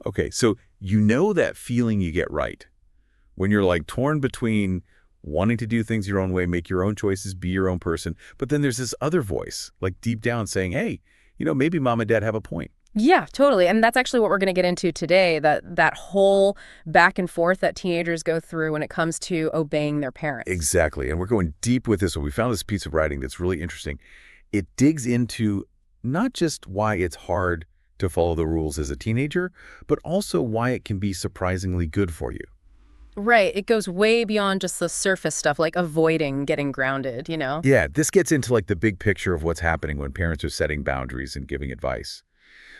Okay, so you know that feeling you get right when you're like torn between wanting to do things your own way, make your own choices, be your own person, but then there's this other voice, like deep down saying, hey, maybe mom and dad have a point. Yeah, totally. And that's actually what we're going to get into today, that whole back and forth that teenagers go through when it comes to obeying their parents. Exactly, and we're going deep with this one. We found this piece of writing that's really interesting. It digs into not just why it's hard to follow the rules as a teenager, but also why it can be surprisingly good for you. Right. It goes way beyond just the surface stuff, like avoiding getting grounded. Yeah, this gets into like the big picture of what's happening when parents are setting boundaries and giving advice.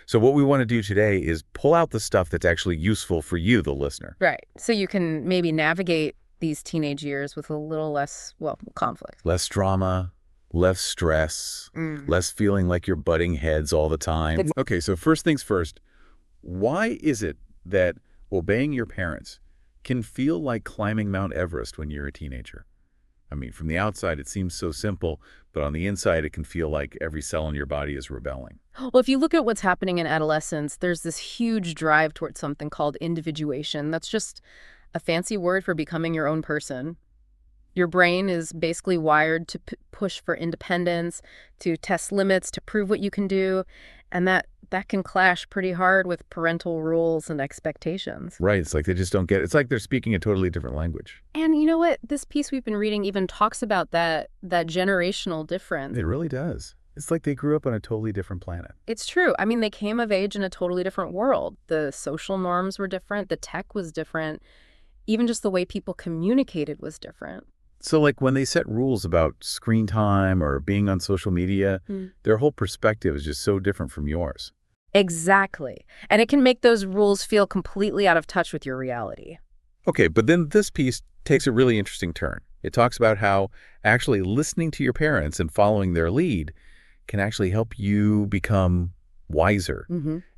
So what we want to do today is pull out the stuff that's actually useful for you, the listener. Right. So you can maybe navigate these teenage years with a little less, well, conflict. Less drama, less stress, less feeling like you're butting heads all the time. Okay, so first things first, why is it that obeying your parents can feel like climbing Mount Everest when you're a teenager? I mean, from the outside, it seems so simple, but on the inside, it can feel like every cell in your body is rebelling. Well, if you look at what's happening in adolescence, there's this huge drive towards something called individuation. That's just a fancy word for becoming your own person. Your brain is basically wired to push for independence, to test limits, to prove what you can do. And that can clash pretty hard with parental rules and expectations. Right. It's like they just don't get it. It's like they're speaking a totally different language. And you know what? This piece we've been reading even talks about that generational difference. It really does. It's like they grew up on a totally different planet. It's true. I mean, they came of age in a totally different world. The social norms were different. The tech was different. Even just the way people communicated was different. So like when they set rules about screen time or being on social media, their whole perspective is just so different from yours. Exactly. And it can make those rules feel completely out of touch with your reality. Okay, but then this piece takes a really interesting turn. It talks about how actually listening to your parents and following their lead can actually help you become wiser.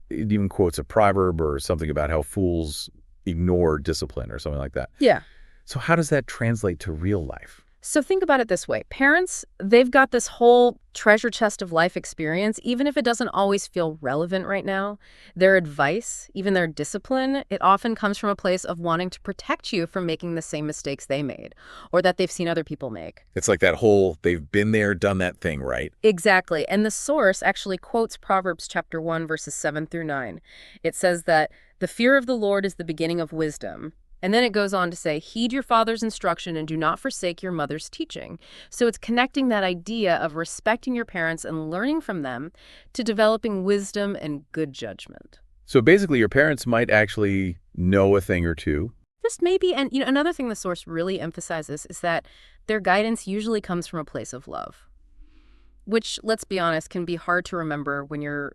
It even quotes a proverb or something about how fools ignore discipline or something like that. Yeah. So how does that translate to real life? So think about it this way. Parents, they've got this whole treasure chest of life experience, even if it doesn't always feel relevant right now. Their advice, even their discipline, it often comes from a place of wanting to protect you from making the same mistakes they made or that they've seen other people make. It's like that whole, they've been there, done that thing, right? Exactly. And the source actually quotes Proverbs chapter 1, verses 7 through 9. It says that the fear of the Lord is the beginning of wisdom. And then it goes on to say, heed your father's instruction and do not forsake your mother's teaching. So it's connecting that idea of respecting your parents and learning from them to developing wisdom and good judgment. So basically your parents might actually know a thing or two. Just maybe. And another thing the source really emphasizes is that their guidance usually comes from a place of love, which, let's be honest, can be hard to remember when you're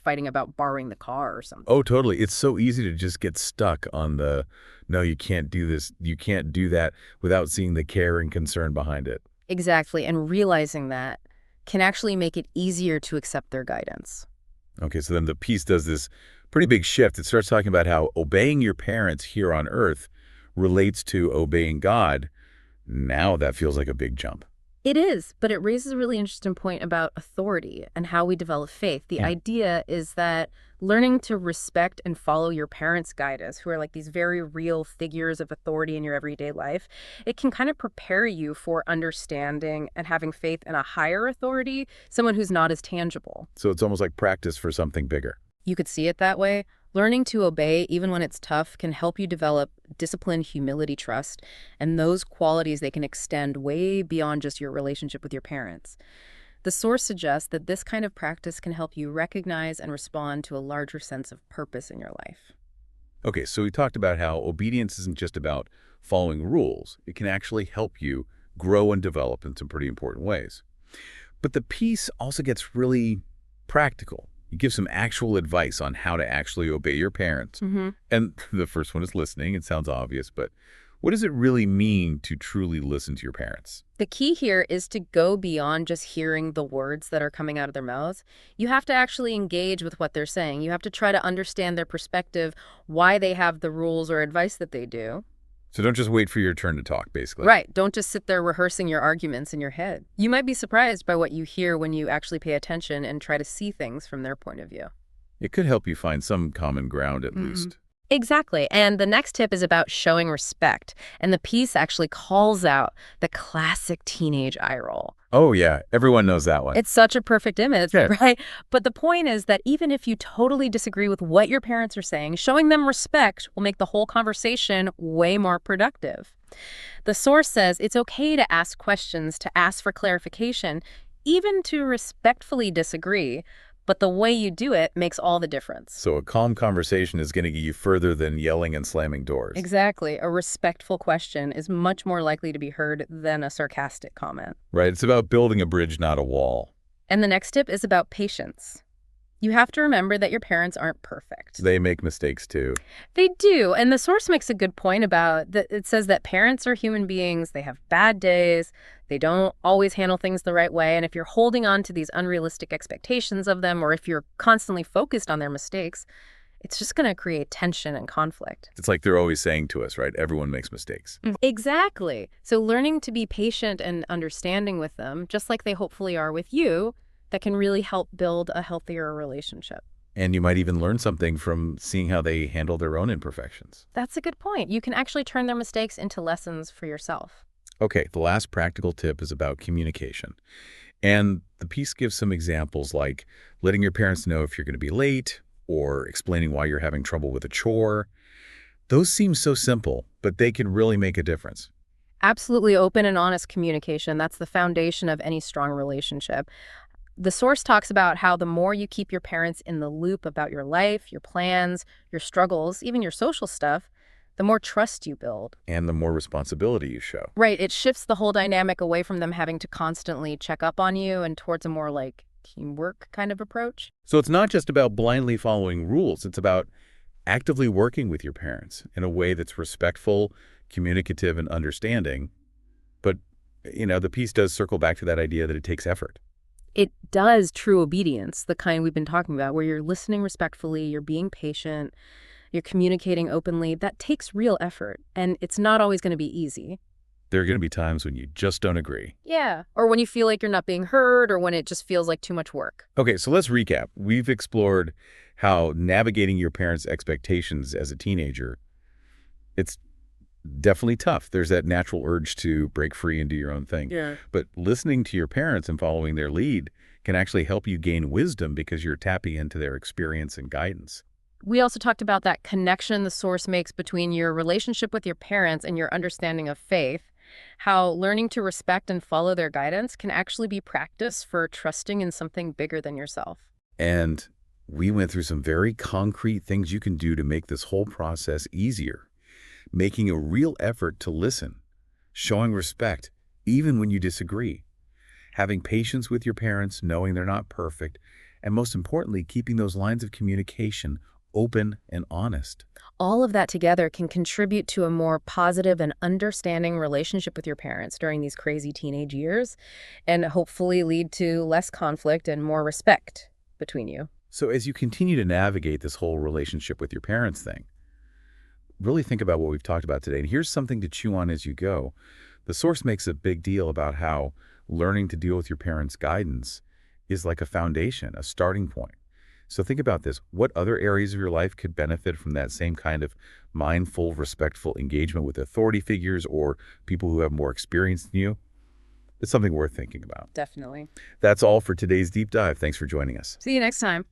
fighting about borrowing the car or something. Oh, totally. It's so easy to just get stuck on the, no, you can't do this, you can't do that without seeing the care and concern behind it. Exactly. And realizing that can actually make it easier to accept their guidance. Okay, so then the piece does this pretty big shift. It starts talking about how obeying your parents here on earth relates to obeying God. Now that feels like a big jump. It is, but it raises a really interesting point about authority and how we develop faith. The idea is that learning to respect and follow your parents' guidance, who are like these very real figures of authority in your everyday life, it can kind of prepare you for understanding and having faith in a higher authority, someone who's not as tangible. So it's almost like practice for something bigger. You could see it that way. Learning to obey, even when it's tough, can help you develop discipline, humility, trust, and those qualities, they can extend way beyond just your relationship with your parents. The source suggests that this kind of practice can help you recognize and respond to a larger sense of purpose in your life. Okay, so we talked about how obedience isn't just about following rules. It can actually help you grow and develop in some pretty important ways. But the piece also gets really practical. You give some actual advice on how to actually obey your parents. And the first one is listening. It sounds obvious, but what does it really mean to truly listen to your parents? The key here is to go beyond just hearing the words that are coming out of their mouths. You have to actually engage with what they're saying. You have to try to understand their perspective, why they have the rules or advice that they do. So don't just wait for your turn to talk, basically. Right. Don't just sit there rehearsing your arguments in your head. You might be surprised by what you hear when you actually pay attention and try to see things from their point of view. It could help you find some common ground at least. Exactly. And the next tip is about showing respect. And the piece actually calls out the classic teenage eye roll. Oh, yeah. Everyone knows that one. It's such a perfect image, Yeah. right? But the point is that even if you totally disagree with what your parents are saying, showing them respect will make the whole conversation way more productive. The source says it's okay to ask questions, to ask for clarification, even to respectfully disagree, but the way you do it makes all the difference. So a calm conversation is going to get you further than yelling and slamming doors. Exactly. A respectful question is much more likely to be heard than a sarcastic comment. Right? It's about building a bridge, not a wall. And the next tip is about patience. You have to remember that your parents aren't perfect. They make mistakes too. They do. And the source makes a good point about that. It says that parents are human beings. They have bad days. They don't always handle things the right way. And if you're holding on to these unrealistic expectations of them, or if you're constantly focused on their mistakes, it's just going to create tension and conflict. It's like they're always saying to us, right? Everyone makes mistakes. Exactly. So learning to be patient and understanding with them, just like they hopefully are with you, that can really help build a healthier relationship. And you might even learn something from seeing how they handle their own imperfections. That's a good point. You can actually turn their mistakes into lessons for yourself. Okay, the last practical tip is about communication. And the piece gives some examples like letting your parents know if you're going to be late or explaining why you're having trouble with a chore. Those seem so simple, but they can really make a difference. Absolutely open and honest communication. That's the foundation of any strong relationship. The source talks about how the more you keep your parents in the loop about your life, your plans, your struggles, even your social stuff, the more trust you build. And the more responsibility you show. Right. It shifts the whole dynamic away from them having to constantly check up on you and towards a more like teamwork kind of approach. So it's not just about blindly following rules. It's about actively working with your parents in a way that's respectful, communicative, and understanding. But, the piece does circle back to that idea that it takes effort. It does true obedience, the kind we've been talking about, where you're listening respectfully, you're being patient, you're communicating openly. That takes real effort, and it's not always going to be easy. There are going to be times when you just don't agree. Yeah, or when you feel like you're not being heard, or when it just feels like too much work. Okay, so let's recap. We've explored how navigating your parents' expectations as a teenager, it's definitely tough. There's that natural urge to break free and do your own thing. Yeah. But listening to your parents and following their lead can actually help you gain wisdom because you're tapping into their experience and guidance. We also talked about that connection the source makes between your relationship with your parents and your understanding of faith, how learning to respect and follow their guidance can actually be practice for trusting in something bigger than yourself. And we went through some very concrete things you can do to make this whole process easier. Making a real effort to listen, showing respect, even when you disagree, having patience with your parents, knowing they're not perfect, and most importantly, keeping those lines of communication open and honest. All of that together can contribute to a more positive and understanding relationship with your parents during these crazy teenage years, and hopefully lead to less conflict and more respect between you. So as you continue to navigate this whole relationship with your parents thing, really think about what we've talked about today. And here's something to chew on as you go. The source makes a big deal about how learning to deal with your parents' guidance is like a foundation, a starting point. So think about this. What other areas of your life could benefit from that same kind of mindful, respectful engagement with authority figures or people who have more experience than you? It's something worth thinking about. Definitely. That's all for today's deep dive. Thanks for joining us. See you next time.